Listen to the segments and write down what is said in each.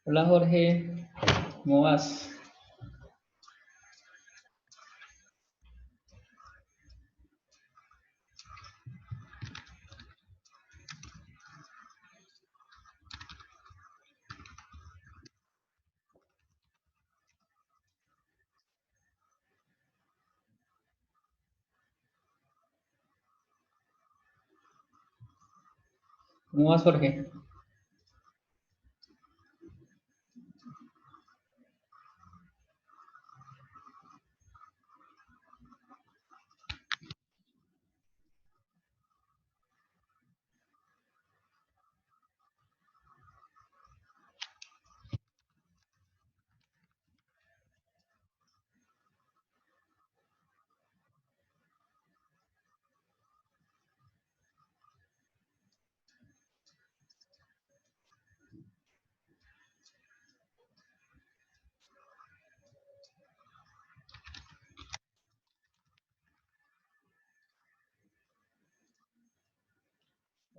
Hola Jorge, ¿cómo vas? ¿Cómo vas Jorge?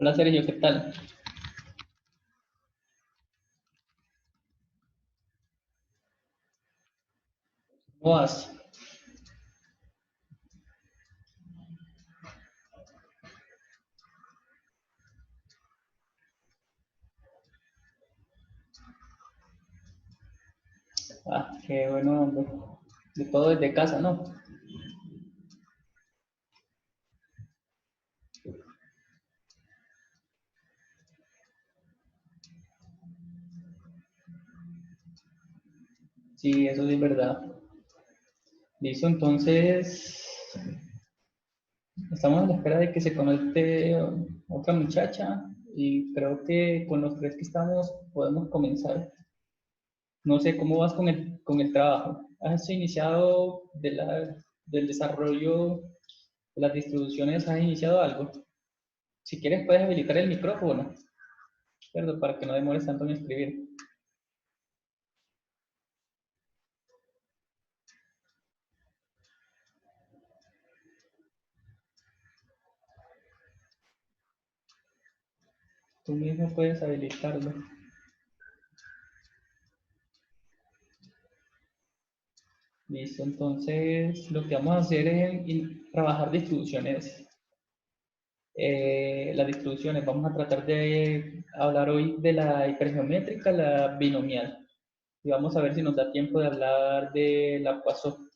Hola Sergio, ¿qué tal? ¿Cómo vas? Ah, qué bueno, hombre. De todo desde casa, ¿no? Sí, eso sí es verdad. Listo, entonces estamos a la espera de que se conecte otra muchacha y creo que con los tres que estamos podemos comenzar. No sé cómo vas con el trabajo. ¿Has iniciado del desarrollo de las distribuciones? ¿Has iniciado algo? Si quieres puedes habilitar el micrófono, ¿cierto? Para que no demores tanto en escribir. Tú mismo puedes habilitarlo. Listo, entonces lo que vamos a hacer es trabajar distribuciones. Las distribuciones, vamos a tratar de hablar hoy de la hipergeométrica, la binomial. Y vamos a ver si nos da tiempo de hablar de la Poisson.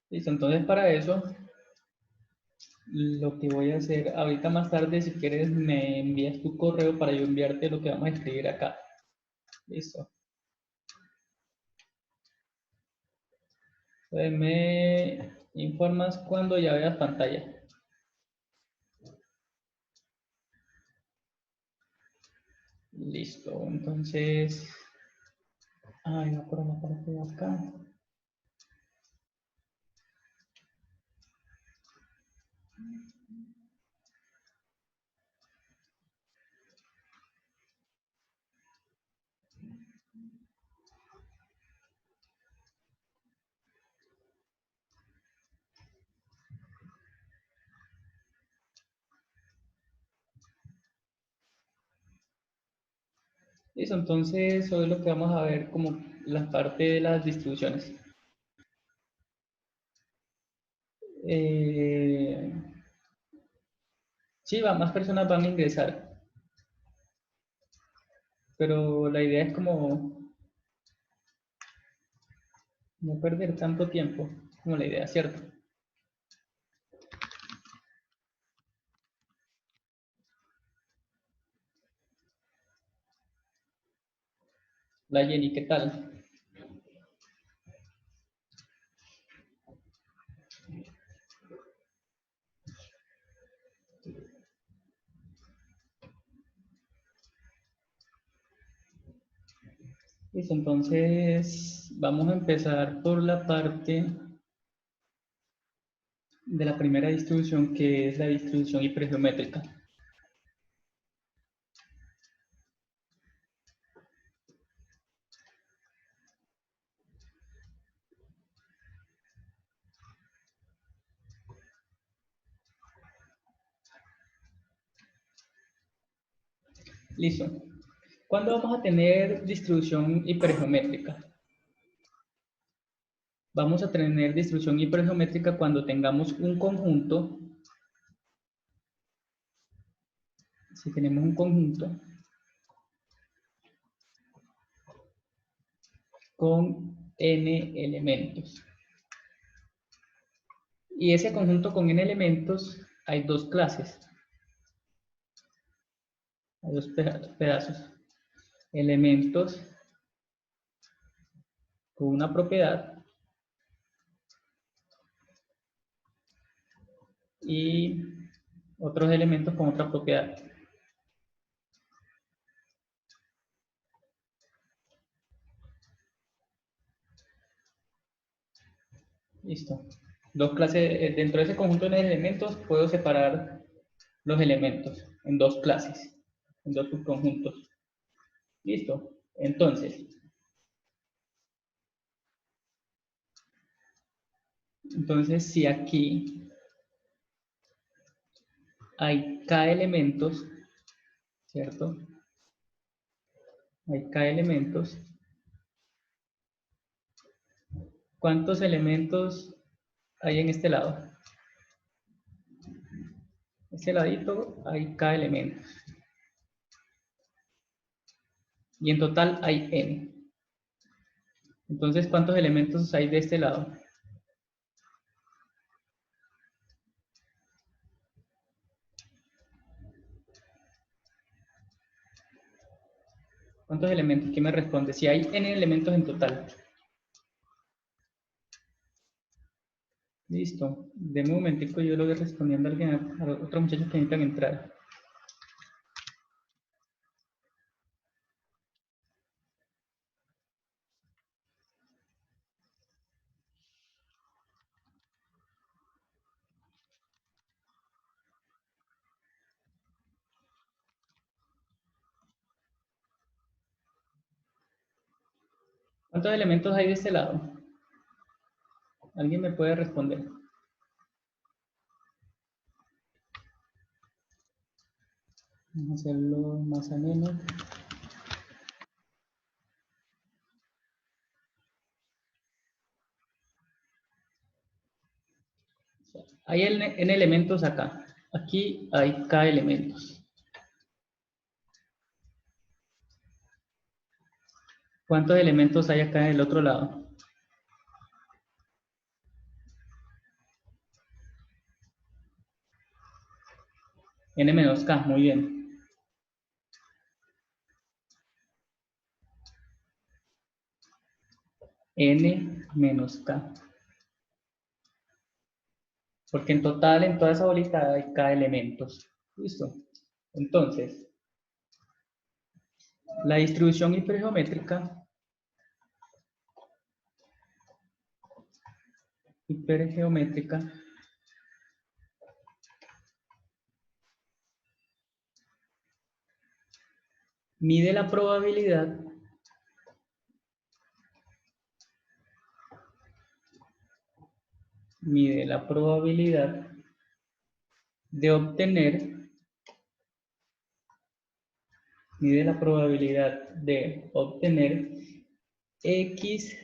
Listo, entonces para eso, lo que voy a hacer ahorita más tarde, si quieres, me envías tu correo para yo enviarte lo que vamos a escribir acá. Listo. Entonces me informas cuando ya veas pantalla. Listo, entonces, ay, no, por una parte de acá. Listo, entonces hoy lo que vamos a ver como la parte de las distribuciones. Eh, sí, más personas van a ingresar, pero la idea es como no perder tanto tiempo, como la idea, ¿cierto? La Jenny, ¿qué tal? Listo, entonces vamos a empezar por la parte de la primera distribución, que es la distribución hipergeométrica. Listo. ¿Cuándo vamos a tener distribución hipergeométrica? Vamos a tener distribución hipergeométrica cuando tengamos un conjunto. Si tenemos un conjunto con n elementos. Y ese conjunto con n elementos hay dos clases, hay dos pedazos. Elementos con una propiedad y otros elementos con otra propiedad. Listo. Dos clases, dentro de ese conjunto de elementos puedo separar los elementos en dos clases, en dos subconjuntos. Listo. Entonces, si aquí hay k elementos, ¿cierto? Hay k elementos. ¿Cuántos elementos hay en este lado? Este ladito hay k elementos. Y en total hay n. Entonces, ¿cuántos elementos hay de este lado? ¿Cuántos elementos? ¿Quién me responde? Si hay n elementos en total. Listo. De un momentico yo lo voy respondiendo a alguien, a otros muchachos que necesitan entrar. ¿Cuántos elementos hay de este lado? ¿Alguien me puede responder? Vamos a hacerlo más ameno. Hay n elementos acá. Aquí hay k elementos. ¿Cuántos elementos hay acá en el otro lado? N menos k, muy bien. N menos k. Porque en total, en toda esa bolita hay k elementos. ¿Listo? Entonces, la distribución hipergeométrica mide la probabilidad de obtener X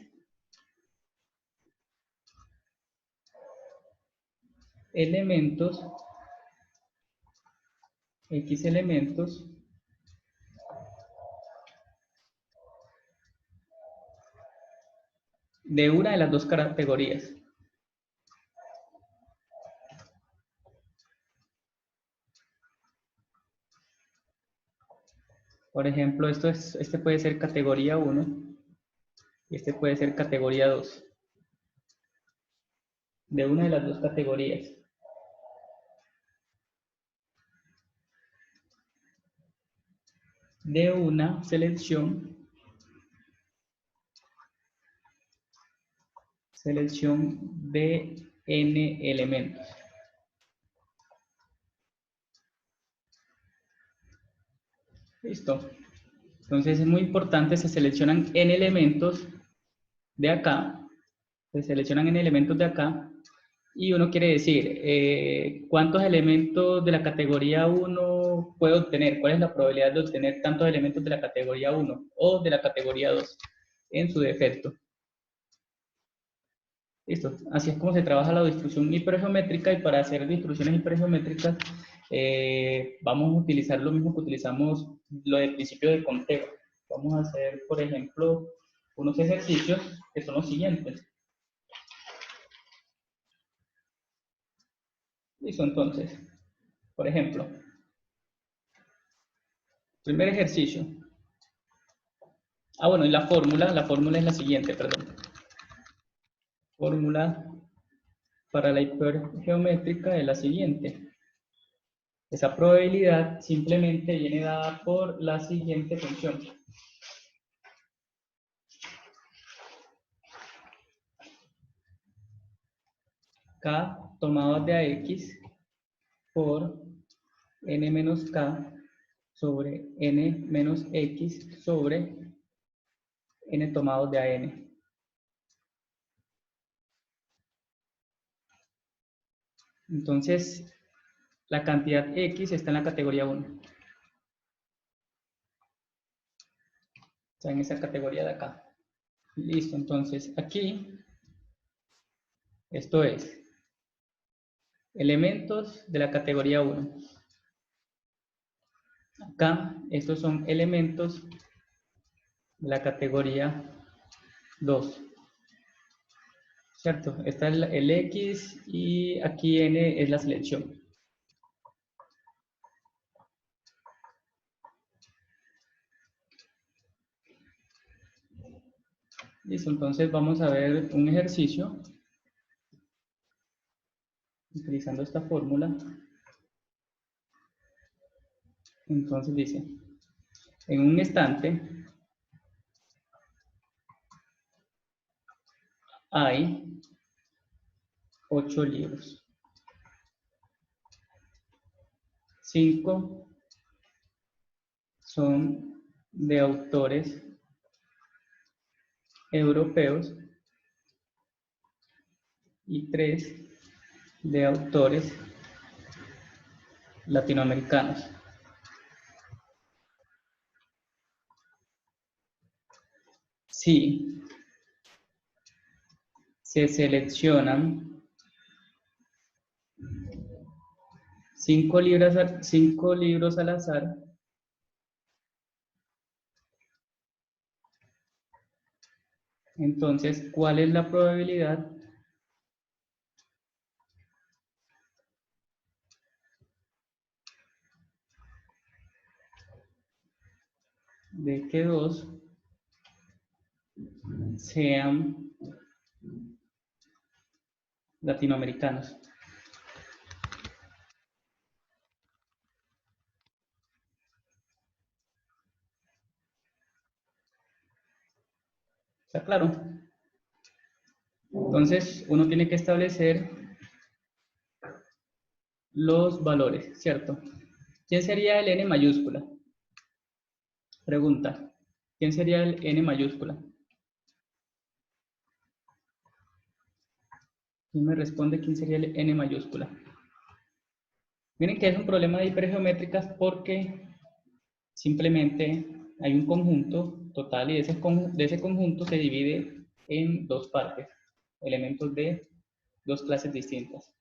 elementos de una de las dos categorías. Por ejemplo, este puede ser categoría 1 y este puede ser categoría 2. De una de las dos categorías. De una selección de n elementos. Listo. Entonces es muy importante, se seleccionan n elementos de acá, y uno quiere decir cuántos elementos de la categoría 1 puedo obtener, cuál es la probabilidad de obtener tantos elementos de la categoría 1 o de la categoría 2 en su defecto. Listo, así es como se trabaja la distribución hipergeométrica, y para hacer distribuciones hipergeométricas vamos a utilizar lo mismo que utilizamos lo del principio de conteo. Vamos a hacer, por ejemplo, unos ejercicios que son los siguientes. Listo, entonces, por ejemplo, primer ejercicio. Bueno, y la fórmula es la siguiente, perdón. Fórmula para la hipergeométrica es la siguiente. Esa probabilidad simplemente viene dada por la siguiente función. K tomado de AX por n menos K sobre n menos X sobre n tomados de AN. Entonces, La cantidad X está en la categoría 1. Está en esa categoría de acá. Listo, entonces aquí, esto es elementos de la categoría 1. Acá, estos son elementos de la categoría 2. ¿Cierto? Está el X y aquí N es la selección. Listo, entonces vamos a ver un ejercicio utilizando esta fórmula. Entonces dice, en un estante hay 8 libros. 5 son de autores europeos y 3 de autores latinoamericanos. Si se seleccionan 5 libros al azar, entonces, ¿cuál es la probabilidad de que 2 sean latinoamericanos? ¿Está claro? Entonces, uno tiene que establecer los valores, ¿cierto? ¿Quién sería el N mayúscula? Pregunta. ¿Quién sería el N mayúscula? ¿Quién me responde quién sería el N mayúscula? Miren que es un problema de hipergeométricas porque simplemente hay un conjunto total y de ese conjunto se divide en dos partes, elementos de dos clases distintas.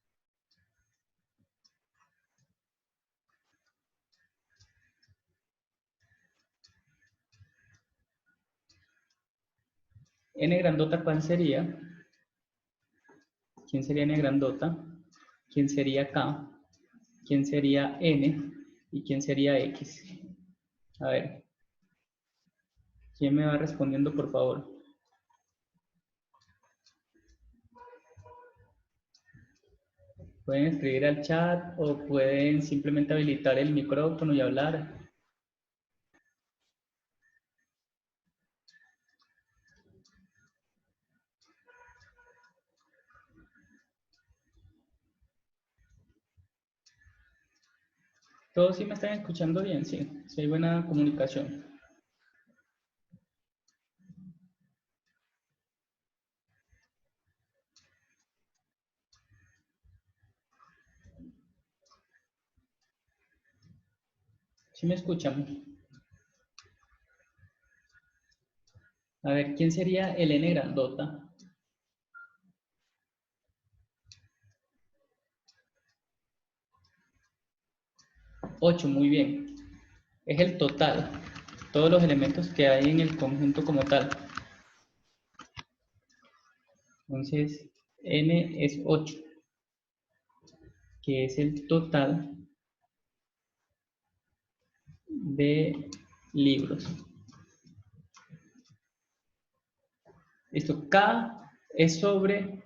N grandota, ¿cuál sería? ¿Quién sería N grandota? ¿Quién sería K? ¿Quién sería N? ¿Y quién sería X? A ver, ¿quién me va respondiendo, por favor? Pueden escribir al chat o pueden simplemente habilitar el micrófono y hablar. ¿Todos sí me están escuchando bien? Sí, sí hay buena comunicación. ¿Sí me escuchan? A ver, ¿quién sería el N grandota? 8, muy bien. Es el total, todos los elementos que hay en el conjunto como tal. Entonces, N es 8, que es el total de libros. Listo, K es sobre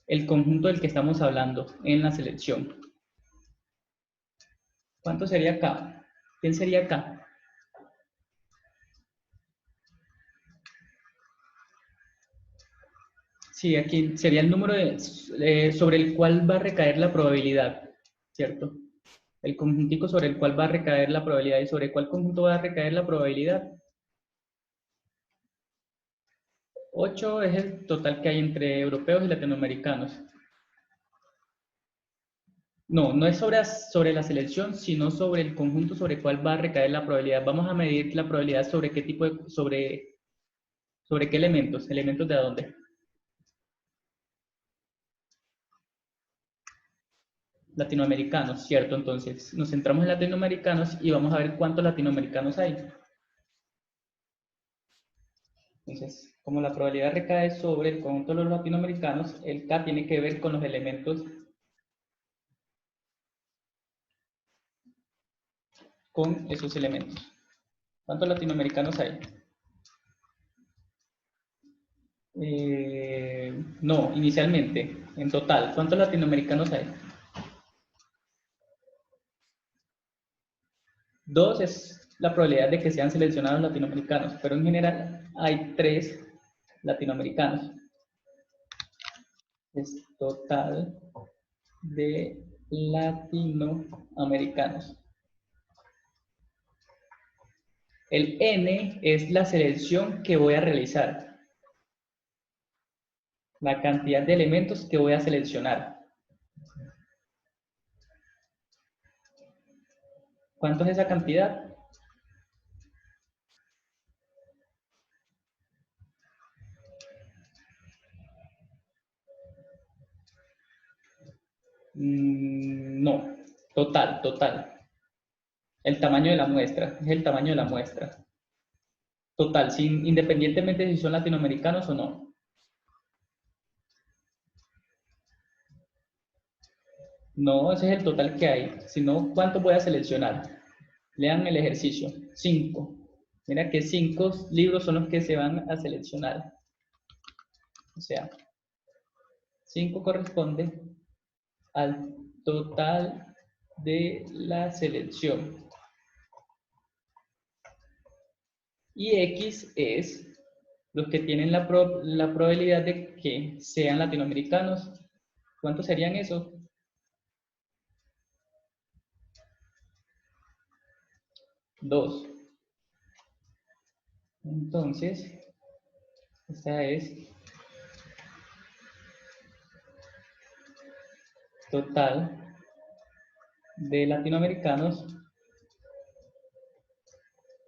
el conjunto del que estamos hablando en la selección. ¿Cuánto sería K? ¿Quién sería K? Sí, aquí sería el número sobre el cual va a recaer la probabilidad, ¿cierto? El conjuntico sobre el cual va a recaer la probabilidad. ¿Y sobre cuál conjunto va a recaer la probabilidad? 8 es el total que hay entre europeos y latinoamericanos. No, no es sobre la selección, sino sobre el conjunto sobre el cual va a recaer la probabilidad. Vamos a medir la probabilidad sobre qué tipo de, sobre qué elementos. ¿Elementos de a dónde? Latinoamericanos, ¿cierto? Entonces, nos centramos en latinoamericanos y vamos a ver cuántos latinoamericanos hay. Entonces, como la probabilidad recae sobre el conjunto de los latinoamericanos, el K tiene que ver con los elementos, con esos elementos. ¿Cuántos latinoamericanos hay? No, inicialmente, en total, ¿cuántos latinoamericanos hay? 2 es la probabilidad de que sean seleccionados latinoamericanos, pero en general hay 3 latinoamericanos. Es total de latinoamericanos. El N es la selección que voy a realizar, la cantidad de elementos que voy a seleccionar. ¿Cuánto es esa cantidad? No, total. El tamaño de la muestra, es el tamaño de la muestra. Total, independientemente de si son latinoamericanos o no. No, ese es el total que hay, sino cuánto voy a seleccionar. Lean el ejercicio. 5. Mira que 5 libros son los que se van a seleccionar. O sea, 5 corresponde al total de la selección. Y X es los que tienen la probabilidad de que sean latinoamericanos. ¿Cuántos serían esos? 2. Entonces, esta es total de latinoamericanos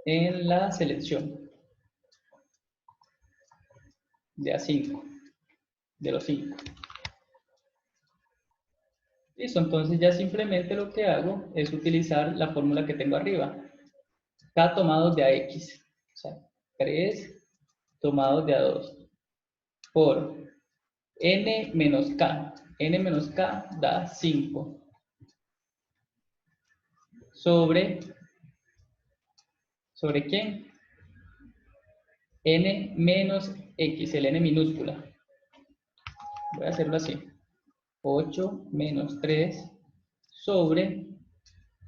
en la selección de A5, de los 5. Listo, entonces ya simplemente lo que hago es utilizar la fórmula que tengo arriba. K tomados de AX, o sea, 3 tomados de A2 por N menos K. N menos K da 5 ¿sobre quién? N menos X, el N minúscula. Voy a hacerlo así. 8 menos 3 sobre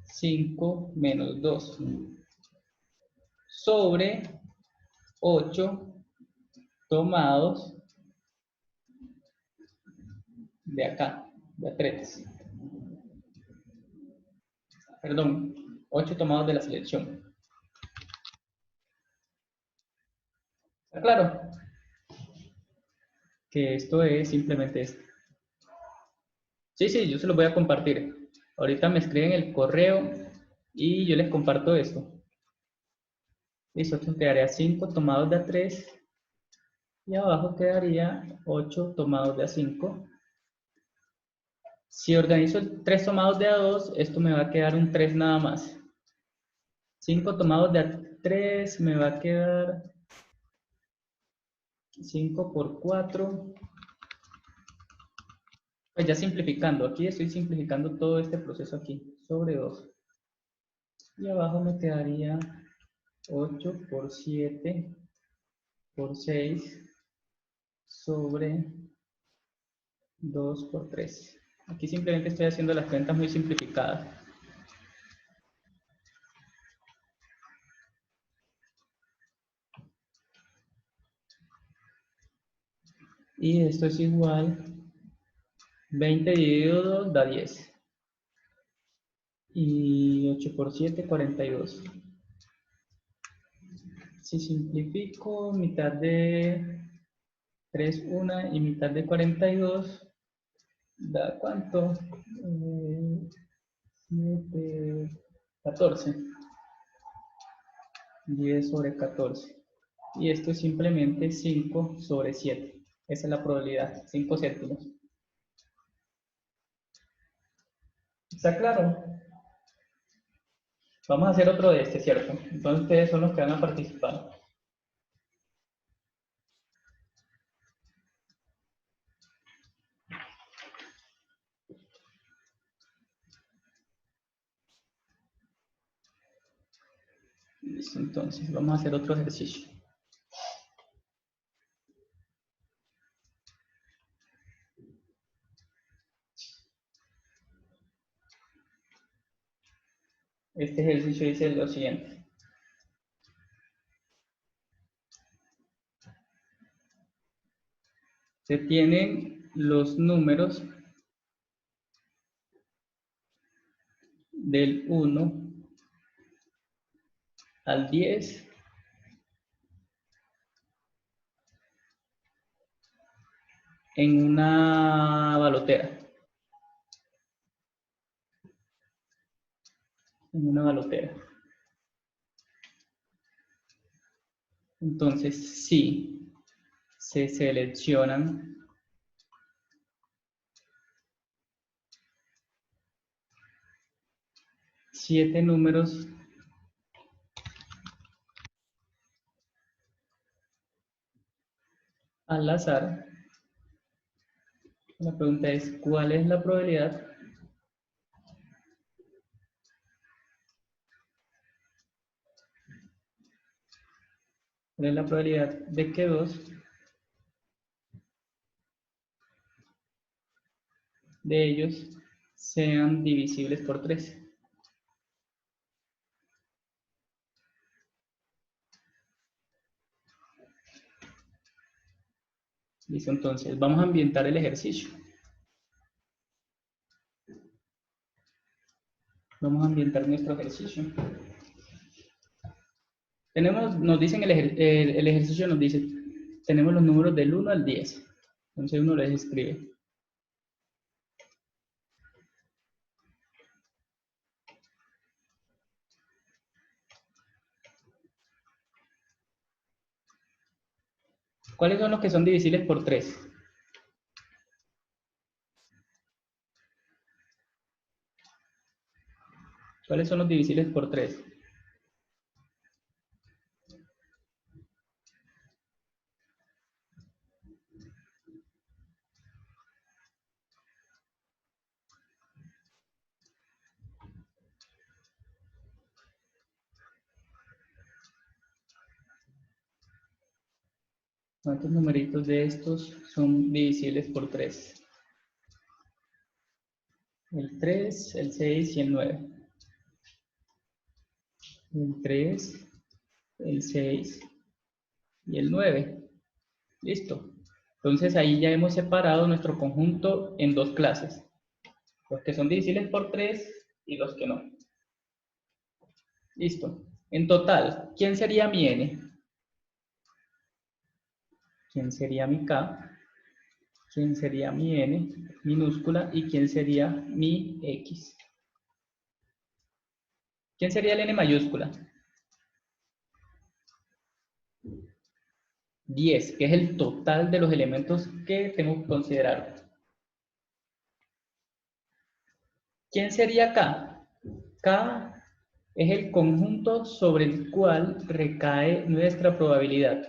5 menos 2 sobre 8 tomados de acá, de A3. Perdón, 8 tomados de la selección. ¿Está claro? Que esto es simplemente esto. Sí, yo se los voy a compartir. Ahorita me escriben el correo y yo les comparto esto. Listo, esto quedaría 5 tomados de A3 y abajo quedaría 8 tomados de A5. Si organizo 3 tomados de A2, esto me va a quedar un 3 nada más. 5 tomados de A3 me va a quedar 5 por 4. Pues ya simplificando, aquí estoy simplificando todo este proceso aquí, sobre 2. Y abajo me quedaría 8 por 7 por 6 sobre 2 por 3. Aquí simplemente estoy haciendo las cuentas muy simplificadas. Y esto es igual, 20 dividido 2 da 10. Y 8 por 7, 42. Si simplifico, mitad de 3, 1 y mitad de 42, ¿da cuánto? 7, 14. 10 sobre 14. Y esto es simplemente 5 sobre 7. Esa es la probabilidad, 5 séptimos. ¿Está claro? Vamos a hacer otro de este, ¿cierto? Entonces ustedes son los que van a participar. Listo, entonces vamos a hacer otro ejercicio. Este ejercicio dice lo siguiente. Se tienen los números del 1 al 10 en una balotera. En una balotera. Entonces, si se seleccionan 7 números al azar, la pregunta es, ¿cuál es la probabilidad de que dos de ellos sean divisibles por 3? Listo, entonces vamos a ambientar el ejercicio. Vamos a ambientar nuestro ejercicio. Nos dicen el ejercicio nos dice, tenemos los números del 1 al 10. Entonces uno les escribe. ¿Cuáles son los que son divisibles por 3? ¿Cuáles son los divisibles por 3? ¿Cuántos numeritos de estos son divisibles por 3? El 3, el 6 y el 9. El 3, el 6 y el 9. Listo. Entonces ahí ya hemos separado nuestro conjunto en dos clases. Los que son divisibles por 3 y los que no. Listo. En total, ¿quién sería mi n? ¿Quién sería mi k? ¿Quién sería mi n minúscula? ¿Y quién sería mi x? ¿Quién sería el n mayúscula? 10, que es el total de los elementos que tengo que considerar. ¿Quién sería K? K es el conjunto sobre el cual recae nuestra probabilidad.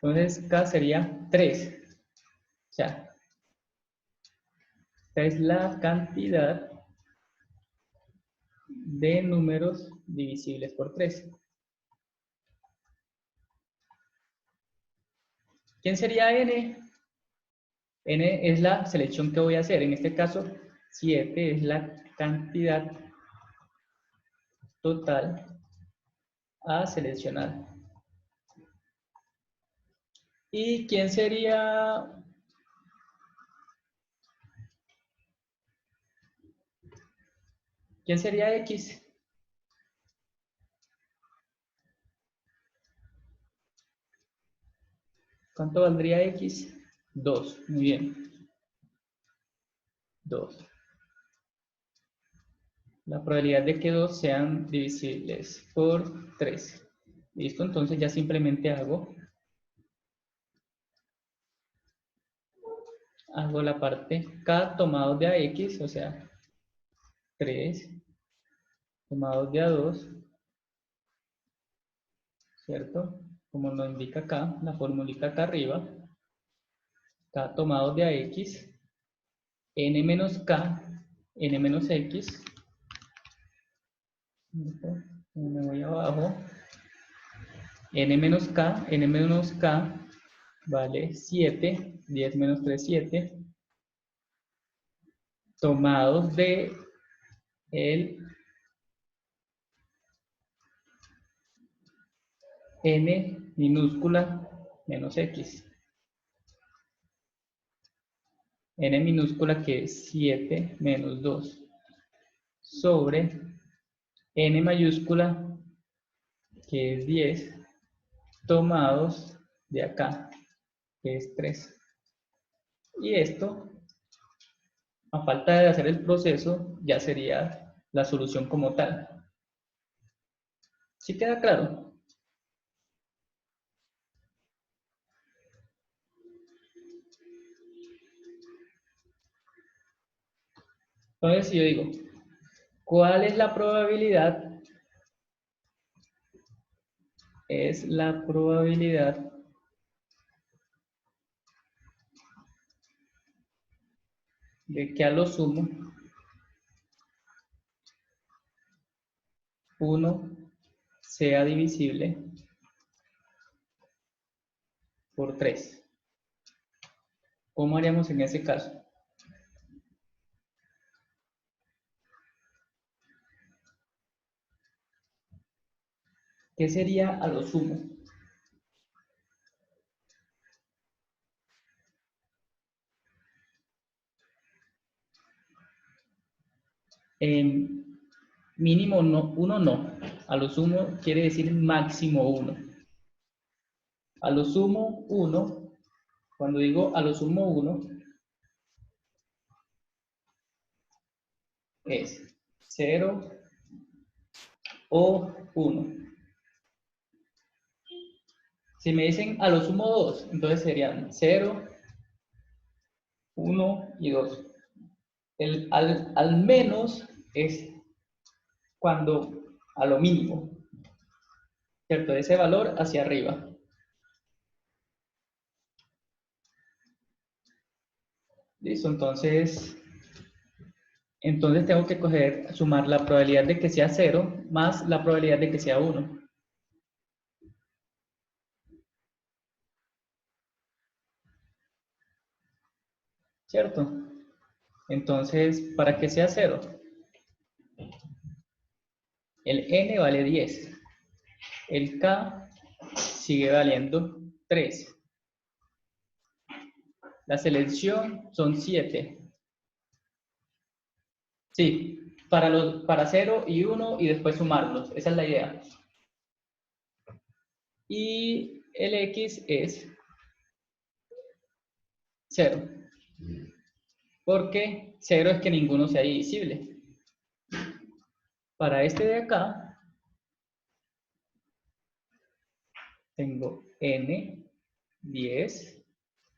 Entonces K sería 3. O sea, esta es la cantidad de números divisibles por 3. ¿Quién sería N? N es la selección que voy a hacer. En este caso, 7 es la cantidad total a seleccionar. ¿Y quién sería X? ¿Cuánto valdría X? 2. Muy bien. 2. La probabilidad de que 2 sean divisibles por 3. Listo, entonces ya simplemente hago la parte k tomado de ax, o sea, 3 tomados de a2, ¿cierto? Como nos indica acá, la formulita acá arriba, k tomados de ax, n menos k, n menos x, ¿listo? Me voy abajo, n menos k vale 7, 10 menos 3, 7, tomados de el n minúscula menos x. N minúscula que es 7 menos 2 sobre n mayúscula que es 10 tomados de acá que es 3. Y esto, a falta de hacer el proceso, ya sería la solución como tal. ¿Sí queda claro? Entonces, si yo digo, ¿cuál es la probabilidad? Es la probabilidad de que a lo sumo 1 sea divisible por 3. ¿Cómo haríamos en ese caso? ¿Qué sería a lo sumo? Mínimo no, 1 no. A lo sumo quiere decir máximo 1. A lo sumo 1, cuando digo a lo sumo 1, es 0 o 1. Si me dicen a lo sumo 2, entonces serían 0, 1 y 2. Al menos es cuando a lo mínimo, ¿cierto? Ese valor hacia arriba. Listo, entonces tengo que sumar la probabilidad de que sea 0 más la probabilidad de que sea 1. ¿Cierto? Entonces, para que sea 0, el n vale 10, el k sigue valiendo 3, la selección son 7. Sí, para 0 y 1 y después sumarlos, esa es la idea. Y el x es 0, porque 0 es que ninguno sea divisible. Para este de acá, tengo n, 10,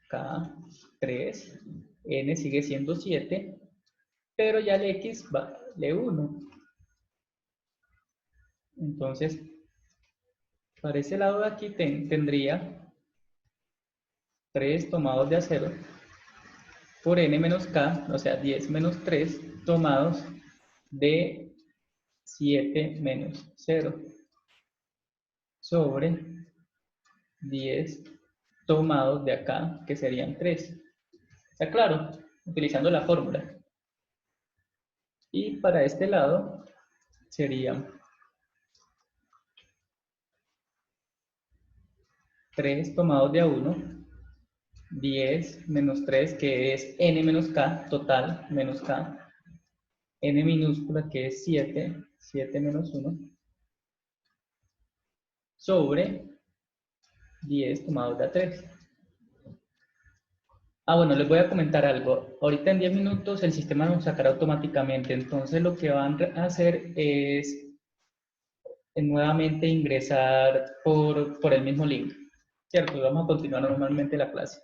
k, 3, n sigue siendo 7, pero ya el x vale 1. Entonces, para ese lado de aquí tendría 3 tomados de a 0 por n menos k, o sea, 10 menos 3 tomados de 7 menos 0 sobre 10 tomados de acá, que serían 3. ¿Está claro? Utilizando la fórmula. Y para este lado sería 3 tomados de a 1, 10 menos 3, que es n menos k, total, menos k, n minúscula, que es 7, 7 menos 1, sobre 10 tomados de a 3. Bueno, les voy a comentar algo. Ahorita en 10 minutos el sistema nos sacará automáticamente. Entonces lo que van a hacer es nuevamente ingresar por el mismo link. ¿Cierto? Vamos a continuar normalmente la clase.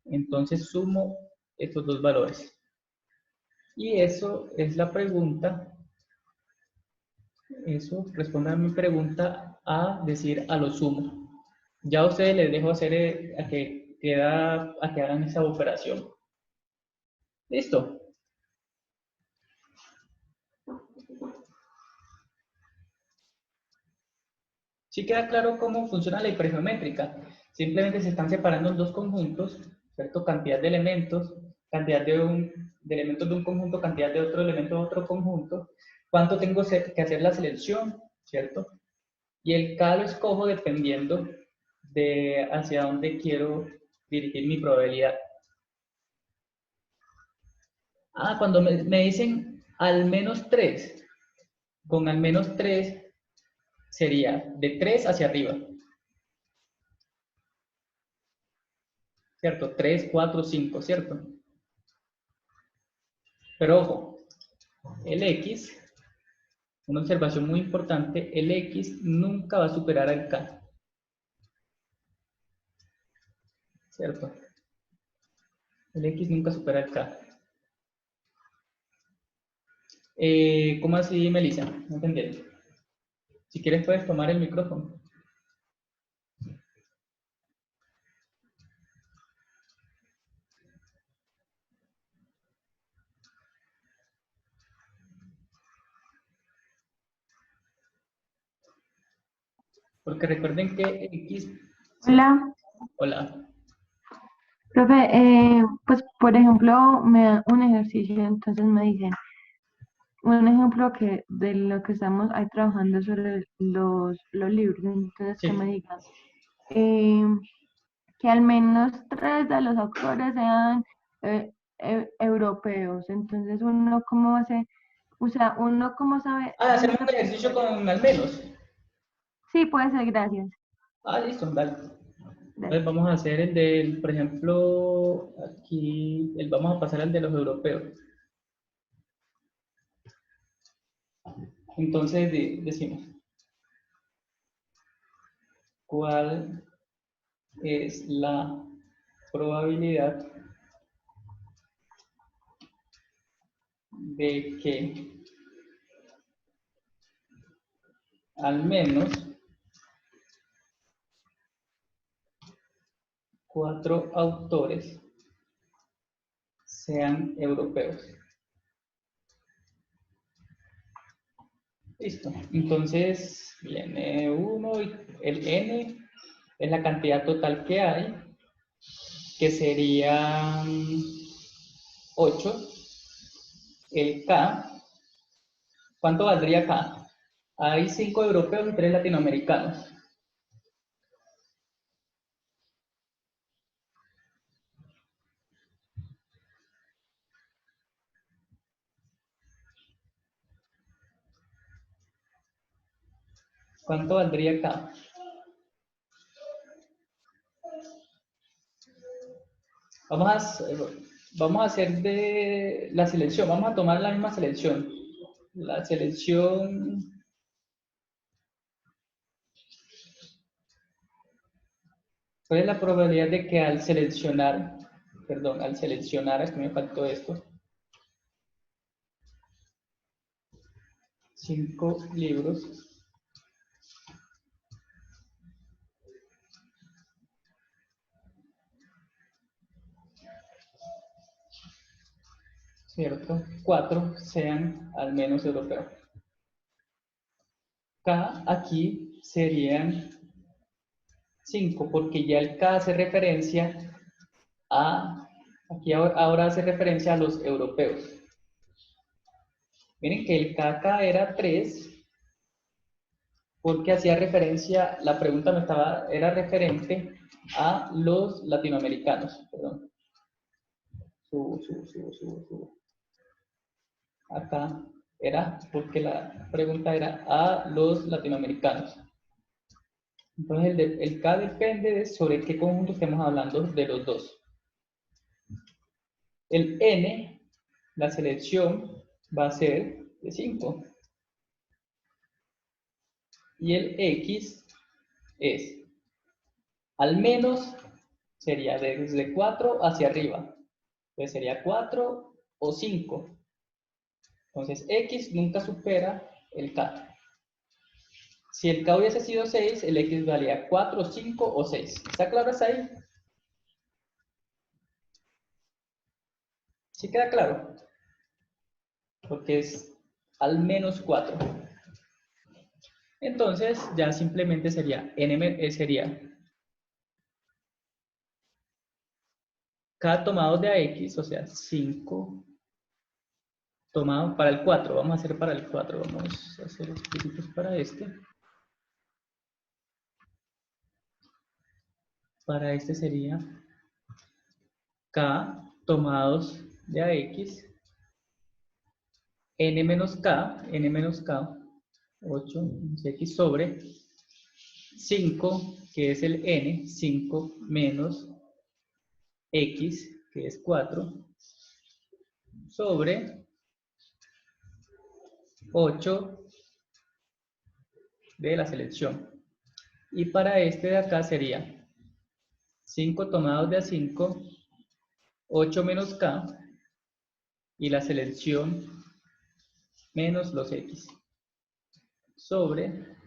Entonces sumo estos dos valores. Y eso es la pregunta. Eso responde a mi pregunta a decir a lo sumo. Ya a ustedes les dejo hacer a que hagan esa operación. ¿Listo? Sí queda claro cómo funciona la hipergeométrica. Simplemente se están separando en dos conjuntos, ¿cierto? Cantidad de elementos, cantidad de elementos de un conjunto, cantidad de otro elemento de otro conjunto. ¿Cuánto tengo que hacer la selección, ¿cierto? Y el K lo escojo dependiendo de hacia dónde quiero dirigir mi probabilidad. Cuando me dicen al menos 3, con al menos 3 sería de 3 hacia arriba. ¿Cierto? 3, 4, 5, ¿cierto? Pero ojo, el X, una observación muy importante, el X nunca va a superar al K. ¿Cierto? El X nunca supera al K. ¿Cómo así, Melissa? No entendí. Si quieres puedes tomar el micrófono. Porque recuerden que X... Sí. Hola, Hola. profe, pues por ejemplo me da un ejercicio, entonces me dicen, un ejemplo que de lo que estamos ahí trabajando sobre los libros, entonces que me Sí. digan eh, que al menos tres de los autores sean europeos, entonces uno cómo hace, o sea, uno cómo sabe Hacemos dónde un ejercicio con al menos. sí, puede ser, gracias. Listo, dale. Dale. Entonces vamos a hacer el del, por ejemplo, aquí, vamos a pasar al de los europeos. Entonces decimos, ¿cuál es la probabilidad de que al menos 4 autores sean europeos? Listo. Entonces viene 1 y el n es la cantidad total que hay, que serían 8. El K, ¿cuánto valdría K? Hay 5 europeos y 3 latinoamericanos. ¿Cuánto valdría K? Vamos vamos a hacer de la selección, vamos a tomar la misma selección. La selección, ¿cuál es la probabilidad de que al seleccionar, perdón, al seleccionar, aquí me faltó esto, 5 libros, ¿cierto? 4 sean al menos europeos. K aquí serían 5, porque ya el K hace referencia aquí ahora hace referencia a los europeos. Miren que el K acá era 3, porque hacía referencia, la pregunta era referente a los latinoamericanos, perdón. Subo. Acá era porque la pregunta era a los latinoamericanos. Entonces el K depende de sobre qué conjunto estemos hablando de los dos. El n, la selección, va a ser de 5. Y el x es, al menos, sería desde 4 hacia arriba. Entonces sería 4 o 5. Entonces x nunca supera el k. Si el k hubiese sido 6, el x valía 4, 5 o 6. ¿Está claro hasta ahí? ¿Sí queda claro? Porque es al menos 4. Entonces ya simplemente sería sería k tomados de ax, o sea, 5 tomados para el 4. Vamos a hacer para el 4. Vamos a hacer explícitos para este. Para este sería k tomados de ax, n menos k, 8 x sobre 5, que es el n, 5 menos x, que es 4, sobre 8 de la selección. Y para este de acá sería 5 tomados de a5, 8 menos k, y la selección menos los x, sobre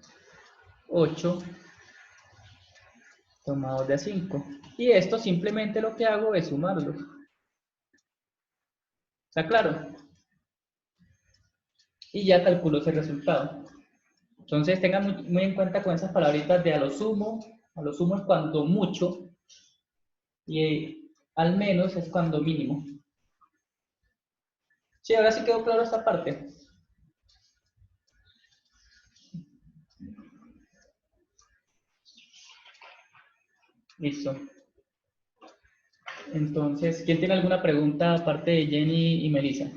8 tomados de a5. Y esto simplemente lo que hago es sumarlos. ¿Está claro? Y ya calculo ese resultado. Entonces tengan muy en cuenta con esas palabritas de a lo sumo es cuando mucho, y al menos es cuando mínimo. Sí, ahora sí quedó claro esta parte. Listo. Entonces, ¿quién tiene alguna pregunta aparte de Jenny y Melissa?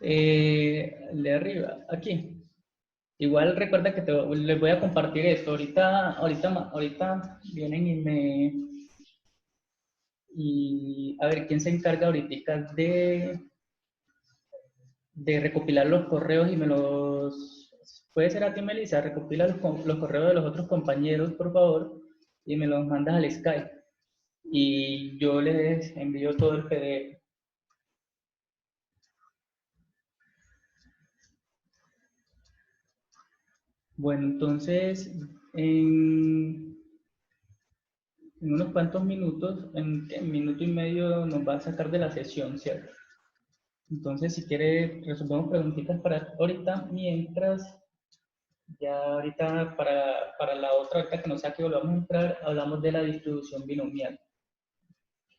El de arriba, aquí. Igual recuerda que les voy a compartir esto. Ahorita vienen y a ver quién se encarga ahorita de recopilar los correos y me los... Puede ser a ti, Melissa, recopila los correos de los otros compañeros, por favor, y me los mandas al Skype. Y yo les envío todo el PDF. Bueno, entonces, en unos cuantos minutos, en minuto y medio nos va a sacar de la sesión, ¿cierto? Entonces, si quiere, resolvemos preguntitas para ahorita, mientras ya ahorita para la otra, ahorita que no sea que volvamos a entrar, hablamos de la distribución binomial.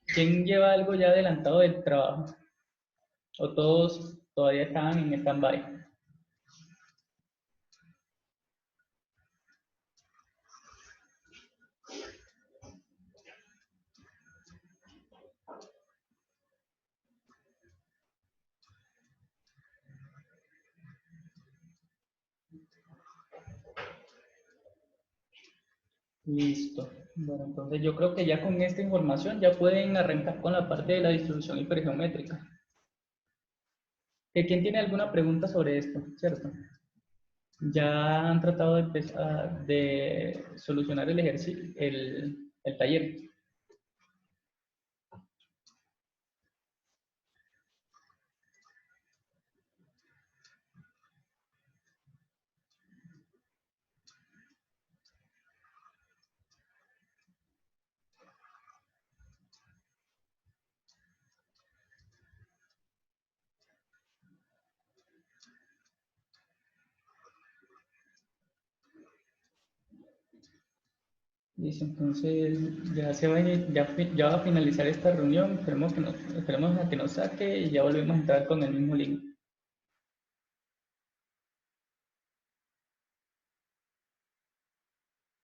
¿Quién lleva algo ya adelantado del trabajo? ¿O todos todavía están en stand-by? Listo. Bueno, entonces yo creo que ya con esta información ya pueden arrancar con la parte de la distribución hipergeométrica. ¿Quién tiene alguna pregunta sobre esto? ¿Cierto? Ya han tratado de empezar de solucionar el ejercicio, el taller. Listo, entonces ya va a finalizar esta reunión. Esperemos a que nos saque y ya volvemos a entrar con el mismo link.